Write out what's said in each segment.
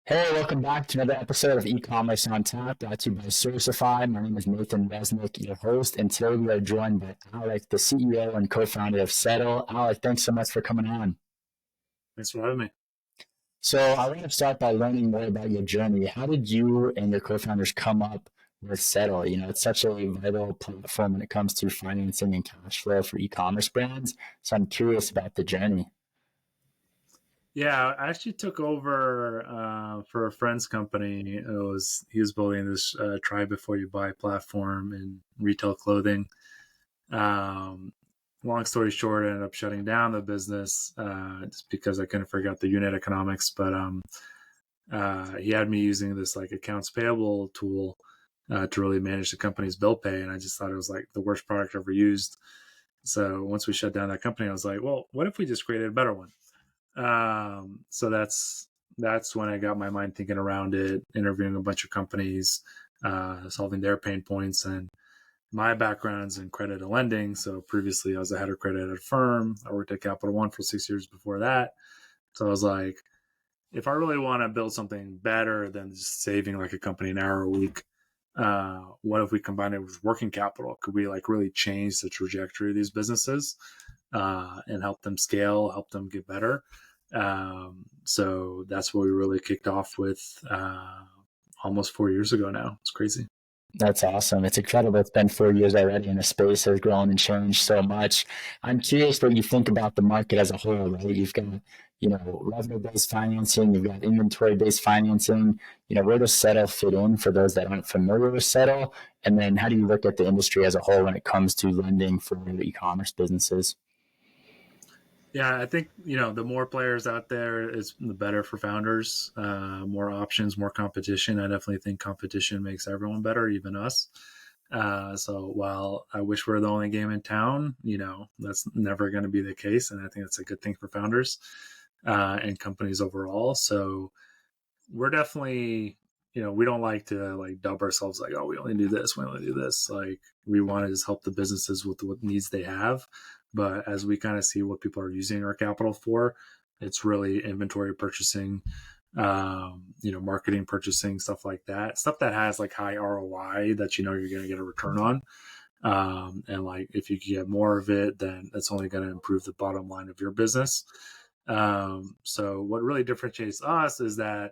Hey, welcome back to another episode of Ecommerce On Tap, brought to you by Sourcify. My name is Nathan Resnick, your host, and today we are joined by Alek, the CEO and co-founder of Settle. Alek, thanks so much for coming on. Thanks for having me. So I want to start by learning more about your journey. How did you and your co-founders come up with Settle? It's such a vital platform when it comes to financing and cash flow for e-commerce brands. So I'm curious about the journey. Yeah, I actually took over for a friend's company. He was building this try before you buy platform in retail clothing. Um, Long story short, I ended up shutting down the business just because I couldn't figure out the unit economics. But he had me using this like accounts payable tool to really manage the company's bill pay, and I just thought it was like the worst product I ever used. So once we shut down that company, I was like, well, what if we just created a better one? So that's when I got my mind thinking around it, interviewing a bunch of companies, solving their pain points. And my background's in credit and lending. So previously I was a head of credit at a firm. I worked at Capital One for 6 years before that. So I was like, if I really want to build something better than just saving like a company an hour a week, what if we combine it with working capital? Could we like really change the trajectory of these businesses and help them scale, help them get better? So that's what we really kicked off with almost 4 years ago now. It's crazy. That's awesome. It's incredible. It's been 4 years already, and the space has grown and changed so much. I'm curious what you think about the market as a whole, right? You've got, revenue-based financing, you've got inventory-based financing. Where does Settle fit in for those that aren't familiar with Settle? And then how do you look at the industry as a whole when it comes to lending for e-commerce businesses? Yeah, I think the more players out there is the better for founders. More options, more competition. I definitely think competition makes everyone better, even us. So while I wish we're the only game in town, that's never going to be the case, and I think that's a good thing for founders and companies overall. So we're definitely, we don't like to like dub ourselves like, oh, we only do this, we only do this. Like we want to just help the businesses with what needs they have. But as we kind of see what people are using our capital for, it's really inventory purchasing, marketing purchasing, stuff like that. Stuff that has like high ROI that you're going to get a return on. And like if you get more of it, then that's only going to improve the bottom line of your business. So what really differentiates us is that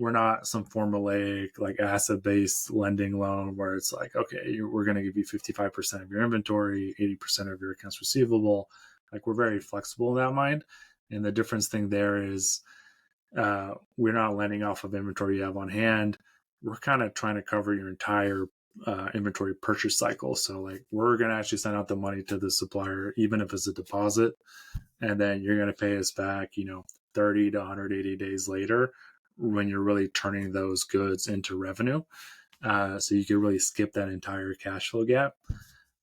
we're not some formulaic like asset-based lending loan where it's like, okay, we're going to give you 55% of your inventory, 80% of your accounts receivable. Like we're very flexible in that mind. And the difference thing there is we're not lending off of inventory you have on hand. We're kind of trying to cover your entire inventory purchase cycle. So like we're going to actually send out the money to the supplier, even if it's a deposit, and then you're going to pay us back, 30 to 180 days later when you're really turning those goods into revenue. So you can really skip that entire cash flow gap.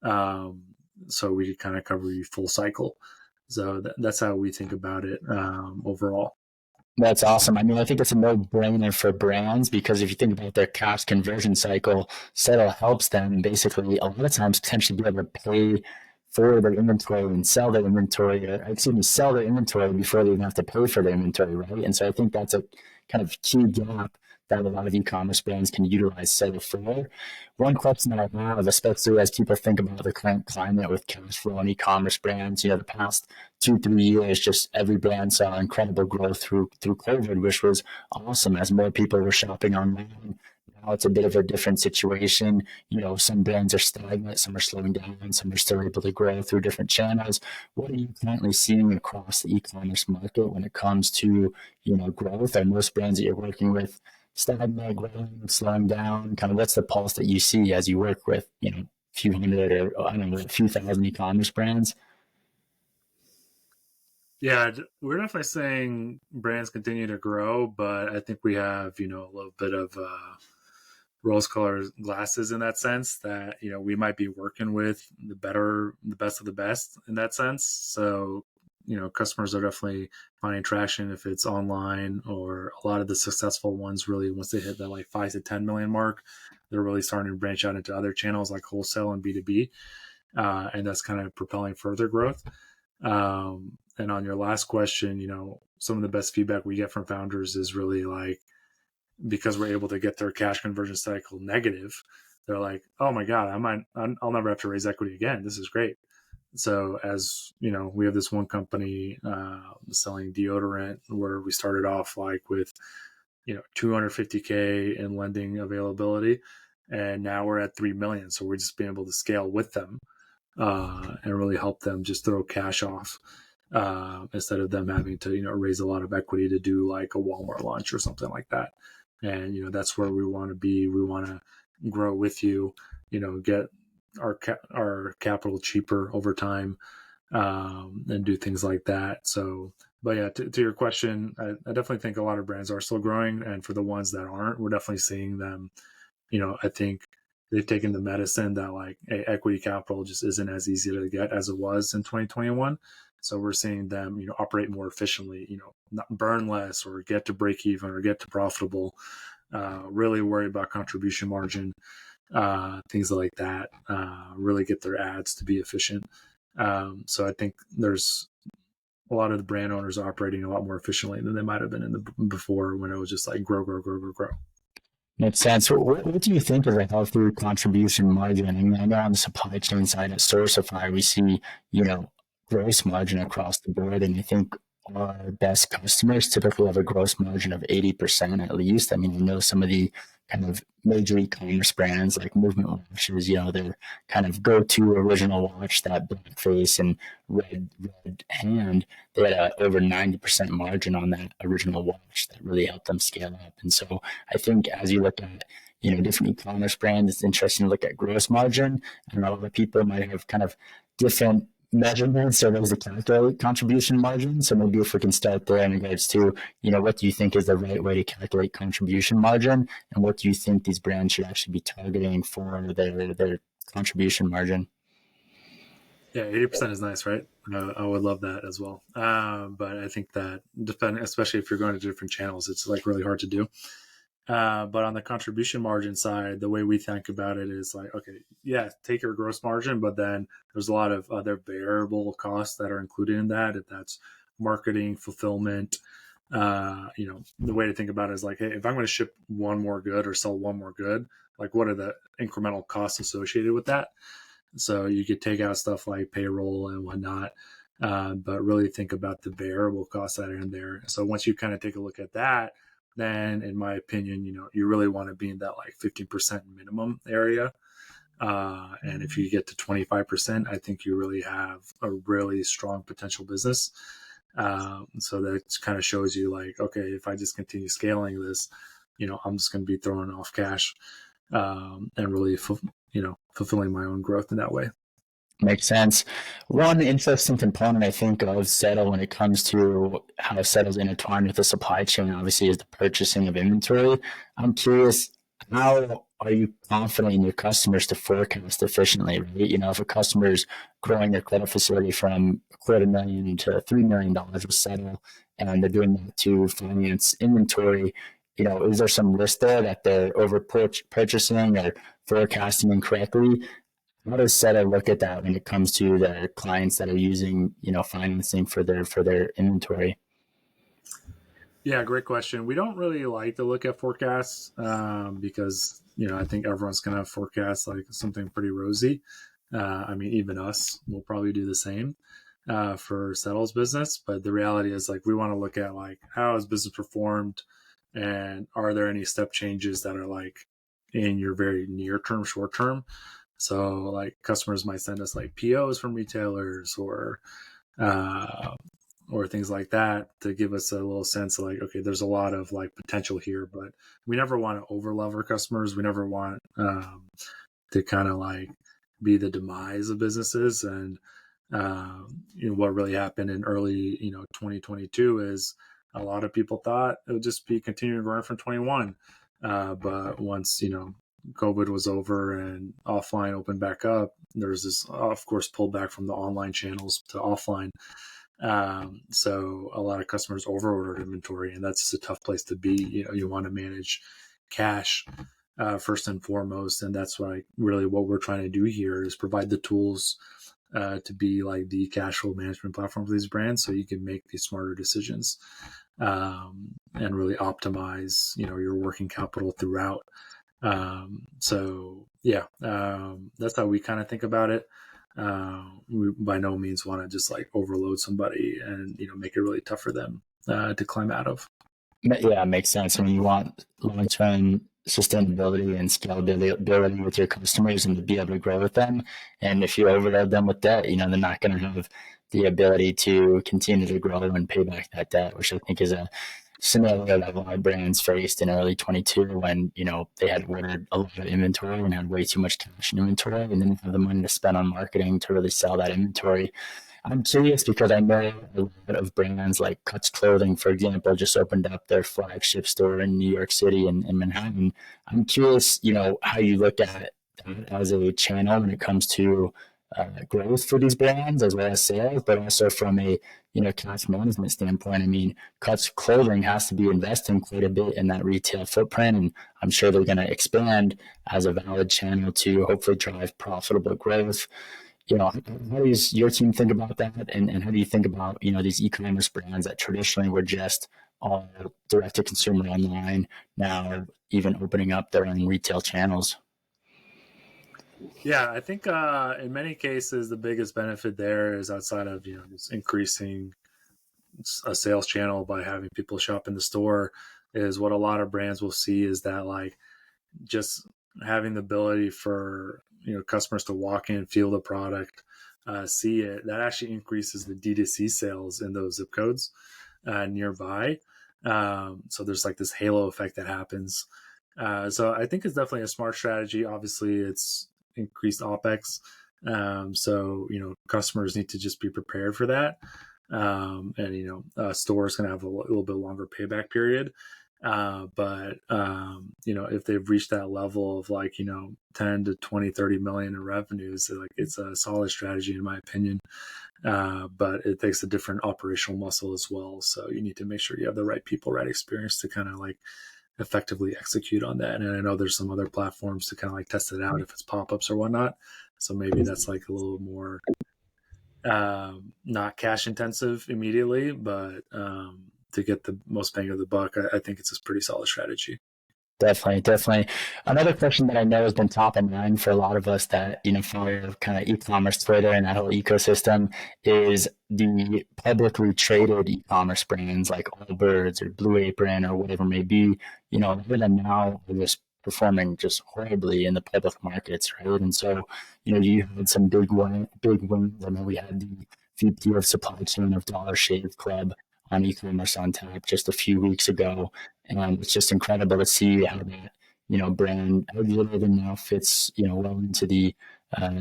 So we could kind of cover you full cycle. So that's how we think about it overall. That's awesome. I mean, I think it's a no-brainer for brands because if you think about their cash conversion cycle, Settle helps them basically a lot of times potentially be able to pay for their inventory and sell their inventory, or excuse me, sell their inventory before they even have to pay for their inventory, right? And so I think that's a kind of key gap that a lot of e-commerce brands can utilize Settle for. One question that I have, especially as people think about the current climate with cash flow and e-commerce brands, the past 2, 3 years, just every brand saw incredible growth through COVID, which was awesome as more people were shopping online. Now it's a bit of a different situation. Some brands are stagnant, some are slowing down, some are still able to grow through different channels. What are you currently seeing across the e-commerce market when it comes to, growth? Are most brands that you're working with stagnant, growing, slowing down? Kind of what's the pulse that you see as you work with, a few hundred or I don't know, a few thousand e-commerce brands? Yeah, we're definitely saying brands continue to grow, but I think we have, a little bit of rose colored glasses in that sense that, we might be working with the best of the best in that sense. So, customers are definitely finding traction if it's online, or a lot of the successful ones really, once they hit that like 5 to 10 million mark, they're really starting to branch out into other channels like wholesale and B2B. And that's kind of propelling further growth. And on your last question, some of the best feedback we get from founders is really like, because we're able to get their cash conversion cycle negative, they're like, oh my God, I'll never have to raise equity again. This is great. So as you know, we have this one company selling deodorant where we started off like with 250K in lending availability, and now we're at 3 million. So we're just being able to scale with them and really help them just throw cash off instead of them having to raise a lot of equity to do like a Walmart launch or something like that. And that's where we want to be. We want to grow with you, get our capital cheaper over time, and do things like that. So, but yeah, to your question, I definitely think a lot of brands are still growing, and for the ones that aren't, we're definitely seeing them. I think they've taken the medicine that like equity capital just isn't as easy to get as it was in 2021. So we're seeing them, operate more efficiently, not burn less or get to break even or get to profitable. Really worry about contribution margin, things like that. Really get their ads to be efficient. So I think there's a lot of the brand owners operating a lot more efficiently than they might have been in the before, when it was just like grow, grow, grow, grow, grow. Makes sense. What do you think is a healthy contribution margin? I mean, I know on the supply chain side at Sourcify, we see, gross margin across the board. And I think our best customers typically have a gross margin of 80% at least. I mean, I know some of the kind of major e-commerce brands like Movement Watches, their kind of go-to original watch, that black face and red hand, they had a over 90% margin on that original watch that really helped them scale up. And so I think as you look at different e-commerce brands, it's interesting to look at gross margin. And a lot of people might have kind of different measurements or ways to calculate contribution margin. So maybe if we can start there in regards to, what do you think is the right way to calculate contribution margin, and what do you think these brands should actually be targeting for their contribution margin? Yeah, 80% is nice, right? I would love that as well. But I think that depending, especially if you're going to different channels, it's like really hard to do. But on the contribution margin side, the way we think about it is like, okay, yeah, take your gross margin, but then there's a lot of other variable costs that are included in that. If that's marketing, fulfillment, the way to think about it is like, hey, if I'm going to ship one more good or sell one more good, like what are the incremental costs associated with that? So you could take out stuff like payroll and whatnot, but really think about the variable costs that are in there. So once you kind of take a look at that, then in my opinion, you really want to be in that like 15% minimum area. And if you get to 25%, I think you really have a really strong potential business. So that kind of shows you like, okay, if I just continue scaling this, I'm just going to be throwing off cash, and really, fulfilling my own growth in that way. Makes sense. One interesting component I think of Settle when it comes to how Settle's intertwined with the supply chain, obviously, is the purchasing of inventory. I'm curious, how are you confident in your customers to forecast efficiently, right? If a customer's growing their credit facility from $250,000 to $3 million with Settle, and they're doing that to finance inventory, is there some risk there that they're over purchasing or forecasting incorrectly? How does Seta look at that when it comes to their clients that are using, financing for their inventory? Yeah, great question. We don't really like to look at forecasts, because I think everyone's going to forecast like something pretty rosy. I mean, even us will probably do the same for Settle's business. But the reality is, like, we want to look at like how has business performed, and are there any step changes that are like in your very near term, short term. So like customers might send us like POs from retailers uh, or things like that to give us a little sense of like, okay, there's a lot of like potential here, but we never want to overlove our customers. We never want to kind of like be the demise of businesses. And what really happened in early 2022 is a lot of people thought it would just be continuing growing from 21, but once COVID was over and offline opened back up, there's this, of course, pullback from the online channels to offline. So a lot of customers overordered inventory, and that's just a tough place to be. You want to manage cash first and foremost, and that's why really what we're trying to do here is provide the tools to be like the cash flow management platform for these brands, so you can make these smarter decisions. and really optimize, your working capital throughout. So yeah, that's how we kind of think about it. We by no means want to just like overload somebody and make it really tough for them to climb out of. Yeah, it makes sense. I mean, you want long-term sustainability and scalability with your customers and to be able to grow with them. And if you overload them with debt, they're not going to have the ability to continue to grow and pay back that debt, which I think is a scenario that a lot of brands faced in early 22 when, they had ordered a lot of inventory and had way too much cash in inventory and didn't have the money to spend on marketing to really sell that inventory. I'm curious because I know a lot of brands like Cuts Clothing, for example, just opened up their flagship store in New York City and Manhattan. I'm curious, how you look at that as a channel when it comes to growth for these brands as well as sales, but also from a cash management standpoint. I mean, Cuts Clothing has to be investing quite a bit in that retail footprint, and I'm sure they're going to expand as a valid channel to hopefully drive profitable growth. How does your team think about that? And how do you think about, these e-commerce brands that traditionally were just all direct to consumer online, now even opening up their own retail channels? Yeah, I think in many cases the biggest benefit there is outside of just increasing a sales channel by having people shop in the store, is what a lot of brands will see is that like just having the ability for customers to walk in, feel the product, see it, that actually increases the D2C sales in those zip codes nearby. So there's like this halo effect that happens. So I think it's definitely a smart strategy. Obviously, it's increased OpEx. So customers need to just be prepared for that. And stores can have a little bit longer payback period. But if they've reached that level of like 10 to 20, 30 million in revenues, like it's a solid strategy in my opinion. But it takes a different operational muscle as well, so you need to make sure you have the right people, right experience to kind of like effectively execute on that. And I know there's some other platforms to kind of like test it out if it's pop-ups or whatnot, so maybe that's like a little more not cash intensive immediately, but to get the most bang of the buck, I think it's a pretty solid strategy. Definitely, definitely. Another question that I know has been top of mind for a lot of us that, follow kind of e-commerce Twitter and that whole ecosystem is the publicly traded e-commerce brands like Allbirds or Blue Apron or whatever it may be, a lot of them now are just performing just horribly in the public markets, right? And so, you had some big wins. I know we had the VP of supply chain of Dollar Shave Club on Ecommerce On Tap just a few weeks ago, and it's just incredible to see how that, brand exited and now fits, well into the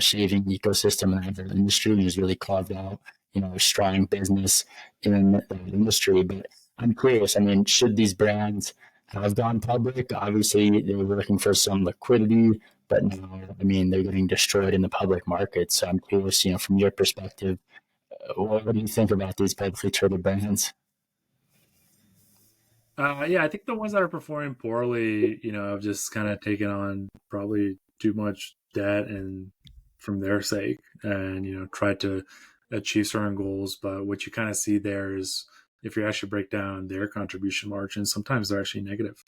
shaving ecosystem and the industry and has really carved out, a strong business in that industry. But I'm curious, I mean, should these brands have gone public? Obviously, they were looking for some liquidity, but now, I mean, they're getting destroyed in the public market. So I'm curious, from your perspective, what do you think about these publicly traded brands? Yeah, I think the ones that are performing poorly, have just kind of taken on probably too much debt and from their sake, and tried to achieve certain goals. But what you kind of see there is if you actually break down their contribution margins, sometimes they're actually negative.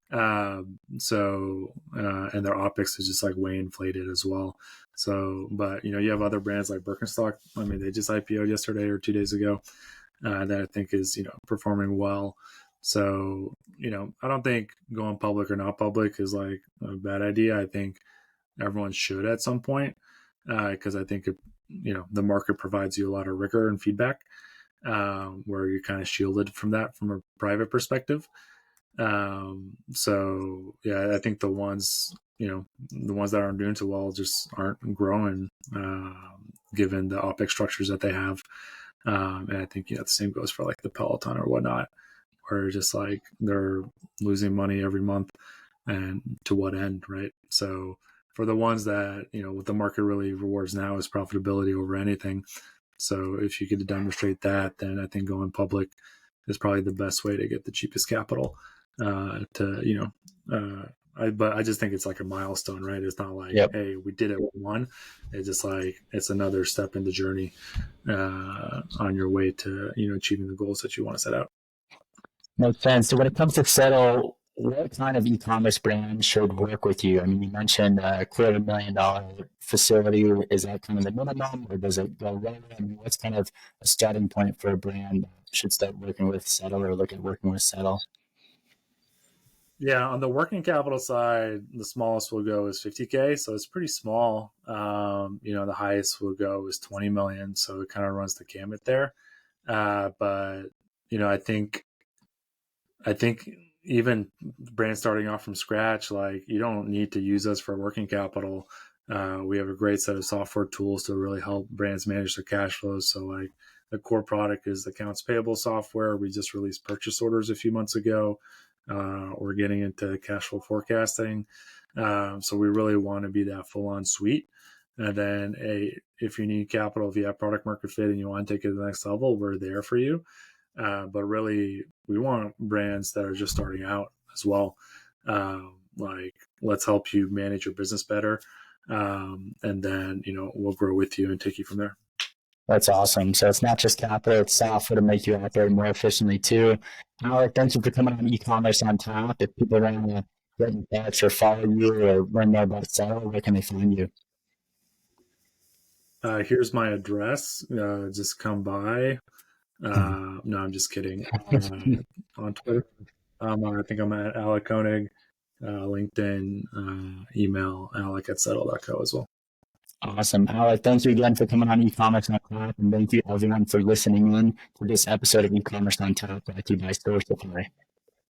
And their OpEx is just like way inflated as well. So, but you have other brands like Birkenstock. I mean, they just IPO'd yesterday or 2 days ago, that I think is performing well. So I don't think going public or not public is like a bad idea. I think everyone should at some point, because I think the market provides you a lot of rigor and feedback, where you're kind of shielded from that from a private perspective. So yeah, I think the ones that aren't doing too well just aren't growing, given the OpEx structures that they have. And I think the same goes for like the Peloton or whatnot, where just like they're losing money every month, and to what end, right? So for the ones that what the market really rewards now is profitability over anything. So if you could demonstrate that, then I think going public is probably the best way to get the cheapest capital. But I just think it's like a milestone, right? It's not like, Yep. hey, we did it one. It's just like it's another step in the journey, on your way to achieving the goals that you want to set out. Makes sense. So when it comes to Settle, what kind of e-commerce brand should work with you? I mean, you mentioned a $250,000 facility. Is that kind of the minimum, or does it go lower? I mean, what's kind of a starting point for a brand that should start working with Settle or look at working with Settle? Yeah, on the working capital side, the smallest we'll go is 50K, so it's pretty small. The highest we'll go is 20 million, so it kind of runs the gamut there. But I think even brands starting off from scratch, like you don't need to use us for working capital. We have a great set of software tools to really help brands manage their cash flows. So like the core product is accounts payable software. We just released purchase orders a few months ago. We're getting into cash flow forecasting. So we really want to be that full on suite. And then if you need capital, if you have product market fit and you want to take it to the next level, we're there for you. But really, we want brands that are just starting out as well. Like, let's help you manage your business better. And then, we'll grow with you and take you from there. That's awesome. So it's not just capital, it's software to make you operate more efficiently too. Alek, thank you for coming on e-commerce on tap. If people want to get in touch or follow you or learn more about Settle, where can they find you? Here's my address. Just come by. No, I'm just kidding. On Twitter, I think I'm at Alek Koenig, LinkedIn, email alek@settle.co as well. Awesome. Alek, thank you again for coming on e-commerce on tap, and thank you everyone for listening in to this episode of e-commerce on tap brought to you by Store Supply.